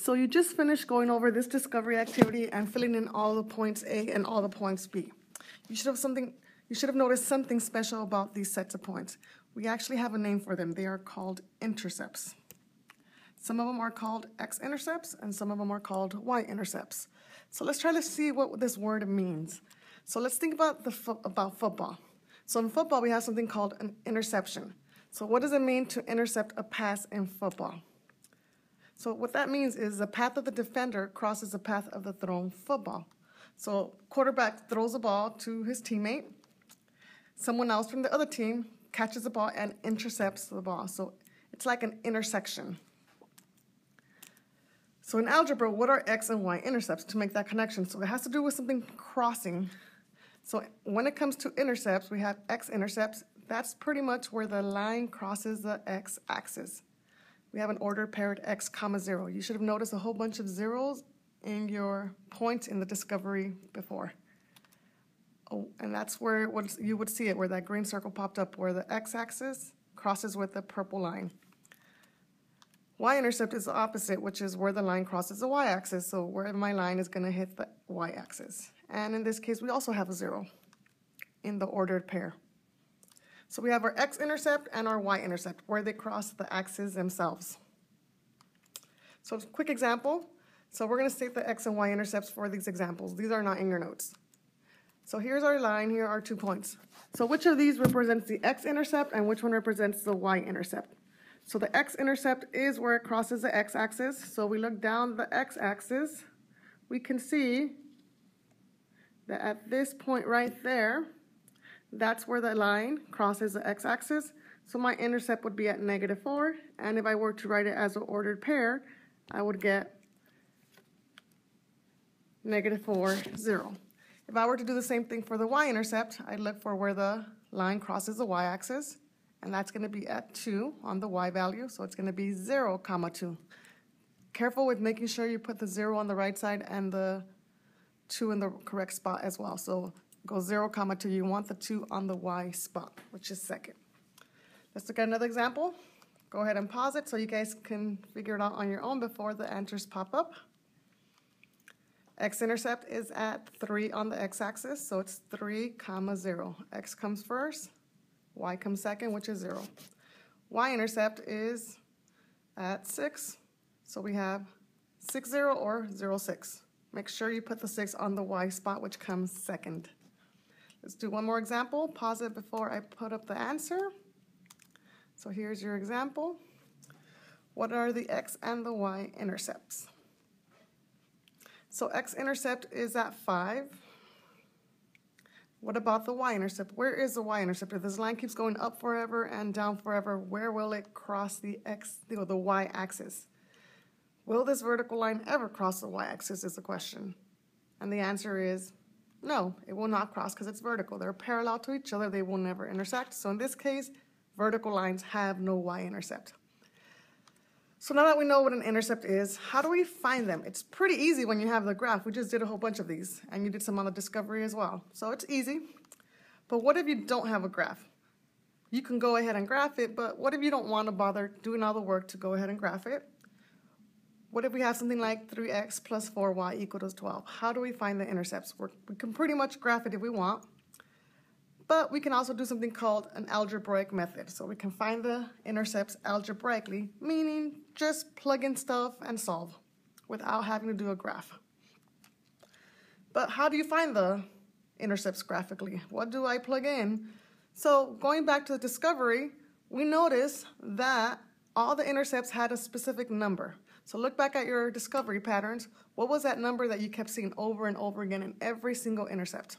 So you just finished going over this discovery activity and filling in all the points A and all the points B. You should have noticed something special about these sets of points. We actually have a name for them. They are called intercepts. Some of them are called x-intercepts and some of them are called y-intercepts. So let's try to see what this word means. So let's think about football. So in football we have something called an interception. So what does it mean to intercept a pass in football? So what that means is the path of the defender crosses the path of the thrown football. So quarterback throws the ball to his teammate. Someone else from the other team catches the ball and intercepts the ball. So it's like an intersection. So in algebra, what are x and y intercepts to make that connection? So it has to do with something crossing. So when it comes to intercepts, we have x-intercepts. That's pretty much where the line crosses the x-axis. We have an ordered paired x, 0. You should have noticed a whole bunch of zeros in your points in the discovery before. Oh, and that's where you would see it, where that green circle popped up, where the x-axis crosses with the purple line. Y-intercept is the opposite, which is where the line crosses the y-axis, so where my line is going to hit the y-axis. And in this case, we also have a 0 in the ordered pair. So we have our x-intercept and our y-intercept, where they cross the axes themselves. So a quick example. So we're going to state the x and y-intercepts for these examples. These are not in your notes. So here's our line. Here are 2 points. So which of these represents the x-intercept and which one represents the y-intercept? So the x-intercept is where it crosses the x-axis. So we look down the x-axis. We can see that at this point right there, that's where the line crosses the x-axis. So my intercept would be at -4. And if I were to write it as an ordered pair, I would get -4, 0. If I were to do the same thing for the y-intercept, I'd look for where the line crosses the y-axis. And that's going to be at 2 on the y value. So it's going to be 0, 2. Careful with making sure you put the 0 on the right side and the 2 in the correct spot as well. So go 0, 2. You want the 2 on the y spot, which is second. Let's look at another example. Go ahead and pause it so you guys can figure it out on your own before the answers pop up. X-intercept is at 3 on the x-axis, so it's 3, 0. X comes first, y comes second, which is 0. Y-intercept is at 6, so we have 6, 0 or 0, 6. Make sure you put the 6 on the y spot, which comes second. Let's do one more example. Pause it before I put up the answer. So here's your example. What are the x and the y intercepts? So x-intercept is at 5. What about the y-intercept? Where is the y-intercept? If this line keeps going up forever and down forever, where will it cross the y-axis? Will this vertical line ever cross the y-axis is the question. And the answer is no, it will not cross because it's vertical. They're parallel to each other. They will never intersect. So in this case, vertical lines have no y-intercept. So now that we know what an intercept is, how do we find them? It's pretty easy when you have the graph. We just did a whole bunch of these, and you did some on the discovery as well. So it's easy. But what if you don't have a graph? You can go ahead and graph it, but what if you don't want to bother doing all the work to go ahead and graph it? What if we have something like 3x plus 4y equals 12? How do we find the intercepts? We can pretty much graph it if we want. But we can also do something called an algebraic method. So we can find the intercepts algebraically, meaning just plug in stuff and solve without having to do a graph. But how do you find the intercepts graphically? What do I plug in? So going back to the discovery, we notice that all the intercepts had a specific number. So look back at your discovery patterns. What was that number that you kept seeing over and over again in every single intercept?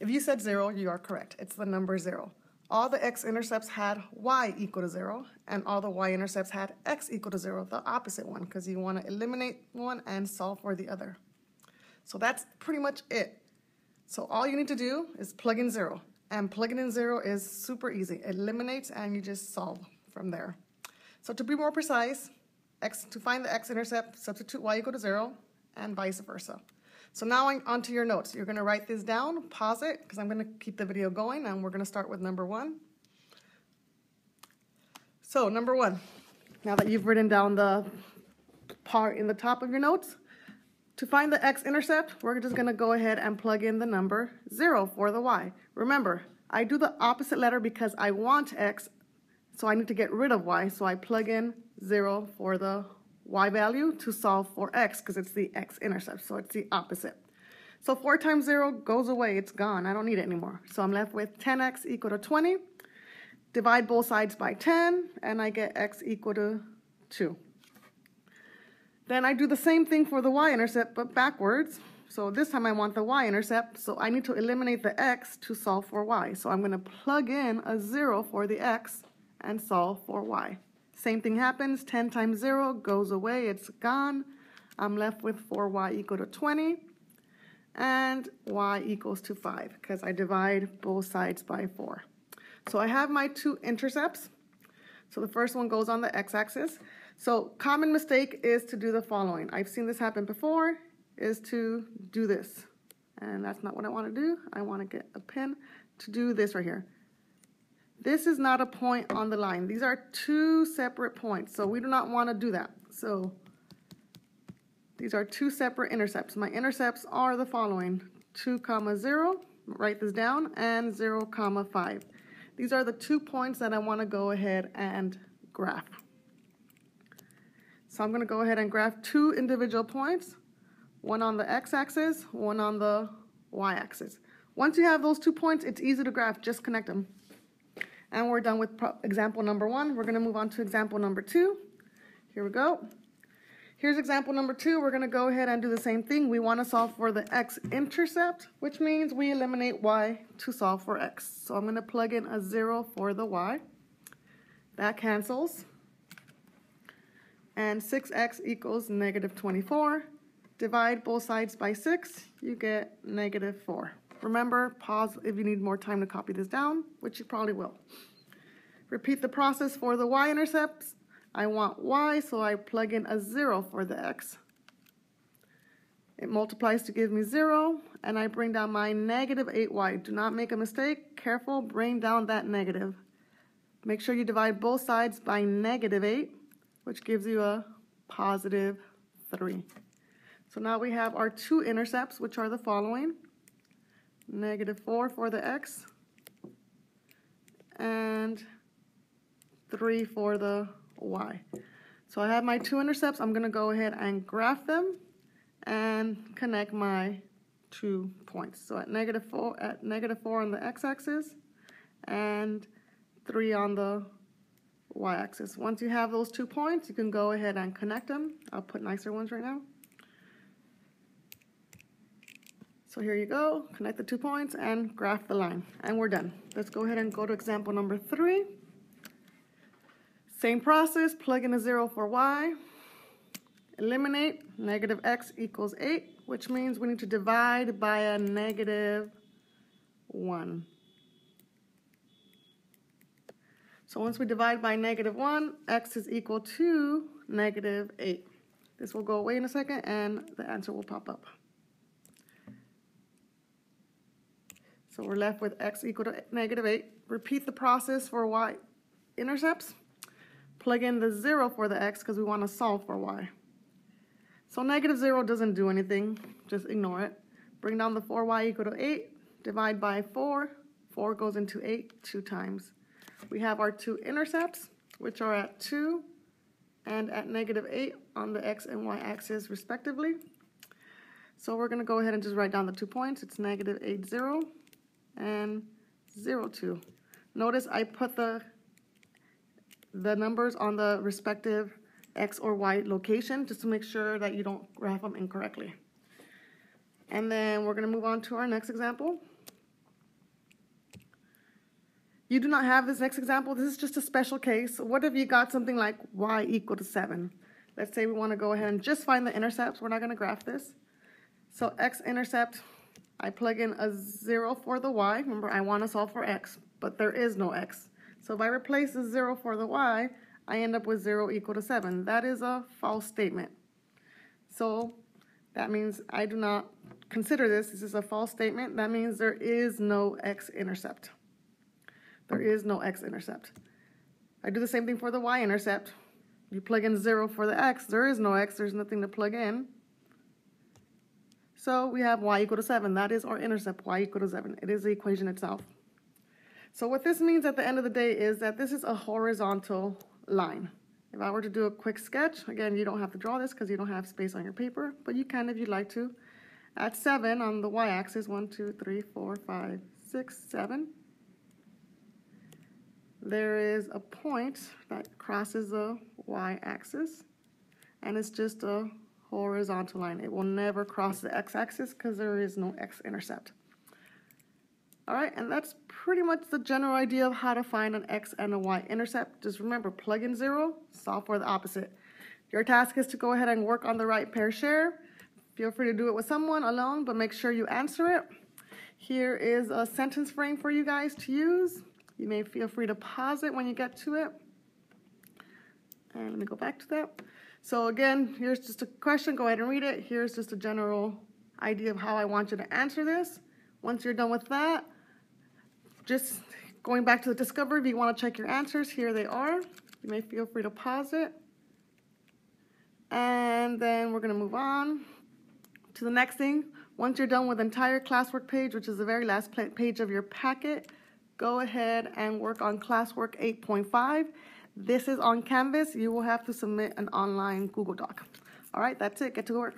If you said 0, you are correct. It's the number 0. All the x-intercepts had y equal to 0, and all the y-intercepts had x equal to 0, the opposite one, because you want to eliminate one and solve for the other. So that's pretty much it. So all you need to do is plug in 0, and plugging in 0 is super easy. It eliminates, and you just solve from there. So to be more precise, to find the x-intercept, substitute y equal to 0, and vice versa. So now on to your notes. You're going to write this down, pause it, because I'm going to keep the video going, and we're going to start with number 1. So number 1, now that you've written down the part in the top of your notes. To find the x-intercept, we're just going to go ahead and plug in the number 0 for the y. Remember, I do the opposite letter because I want x, so I need to get rid of y, so I plug in 0 for the y value to solve for x because it's the x-intercept, so it's the opposite. So 4 times 0 goes away, it's gone, I don't need it anymore. So I'm left with 10x equal to 20. Divide both sides by 10, and I get x equal to 2. Then I do the same thing for the y-intercept, but backwards. So this time I want the y-intercept, so I need to eliminate the x to solve for y. So I'm going to plug in a 0 for the x and solve for y. Same thing happens, 10 times 0 goes away, it's gone. I'm left with 4y equal to 20, and y equals to 5, because I divide both sides by 4. So I have my two intercepts. So the first one goes on the x-axis. So common mistake is to do the following. I've seen this happen before, is to do this. And that's not what I want to do. I want to get a pen to do this right here. This is not a point on the line. These are two separate points. So we do not want to do that. So these are two separate intercepts. My intercepts are the following. 2, 0, write this down, and 0, 5. These are the 2 points that I want to go ahead and graph. So I'm going to go ahead and graph 2 individual points, one on the x-axis, one on the y-axis. Once you have those 2 points, it's easy to graph, just connect them. And we're done with example number 1. We're going to move on to example number 2. Here we go. Here's example number 2. We're going to go ahead and do the same thing. We want to solve for the x-intercept, which means we eliminate y to solve for x. So I'm going to plug in a 0 for the y. That cancels. And 6x equals negative 24. Divide both sides by 6, you get negative 4. Remember, pause if you need more time to copy this down, which you probably will. Repeat the process for the y-intercepts. I want y, so I plug in a 0 for the x. It multiplies to give me 0, and I bring down my negative 8y. Do not make a mistake. Careful, bring down that negative. Make sure you divide both sides by negative 8, which gives you a positive 3. So now we have our two intercepts, which are the following. Negative 4 for the x, and 3 for the y. So I have my two intercepts. I'm going to go ahead and graph them and connect my 2 points. So at negative 4 on the x-axis and 3 on the y-axis. Once you have those 2 points, you can go ahead and connect them. I'll put nicer ones right now. So here you go, connect the 2 points and graph the line. And we're done. Let's go ahead and go to example number 3. Same process, plug in a 0 for y. Eliminate, negative x equals 8, which means we need to divide by a negative 1. So once we divide by negative 1, x is equal to negative 8. This will go away in a second and the answer will pop up. So we're left with x equal to negative 8. Repeat the process for y-intercepts. Plug in the 0 for the x because we want to solve for y. So negative 0 doesn't do anything. Just ignore it. Bring down the 4y equal to 8. Divide by 4. 4 goes into 8 2 times. We have our two intercepts, which are at 2 and at negative 8 on the x and y axis respectively. So we're going to go ahead and just write down the 2 points. It's negative 8, 0 and 0, 2. Notice I put the numbers on the respective x or y location just to make sure that you don't graph them incorrectly. And then we're going to move on to our next example. You do not have this next example. This is just a special case. What if you got something like y equal to 7? Let's say we want to go ahead and just find the intercepts. We're not going to graph this. So x-intercept, I plug in a 0 for the y. Remember, I want to solve for x, but there is no x. So if I replace the 0 for the y, I end up with 0 equal to 7. That is a false statement. So that means I do not consider this. This is a false statement. That means there is no x-intercept. There is no x-intercept. I do the same thing for the y-intercept. You plug in 0 for the x. There is no x. There's nothing to plug in. So we have y equal to 7. That is our intercept, y equal to 7. It is the equation itself. So what this means at the end of the day is that this is a horizontal line. If I were to do a quick sketch, again, you don't have to draw this because you don't have space on your paper, but you can if you'd like to. At 7 on the y-axis, 1, 2, 3, 4, 5, 6, 7, there is a point that crosses the y-axis, and it's just a horizontal line. It will never cross the x-axis because there is no x-intercept. All right, and that's pretty much the general idea of how to find an x and a y-intercept. Just remember, plug in 0, solve for the opposite. Your task is to go ahead and work on the right pair share. Feel free to do it with someone alone, but make sure you answer it. Here is a sentence frame for you guys to use. You may feel free to pause it when you get to it. And let me go back to that. So again, here's just a question. Go ahead and read it. Here's just a general idea of how I want you to answer this. Once you're done with that, just going back to the discovery, if you want to check your answers, here they are. You may feel free to pause it. And then we're going to move on to the next thing. Once you're done with the entire classwork page, which is the very last page of your packet, go ahead and work on classwork 8.5. This is on Canvas. You will have to submit an online Google Doc. All right, that's it. Get to work.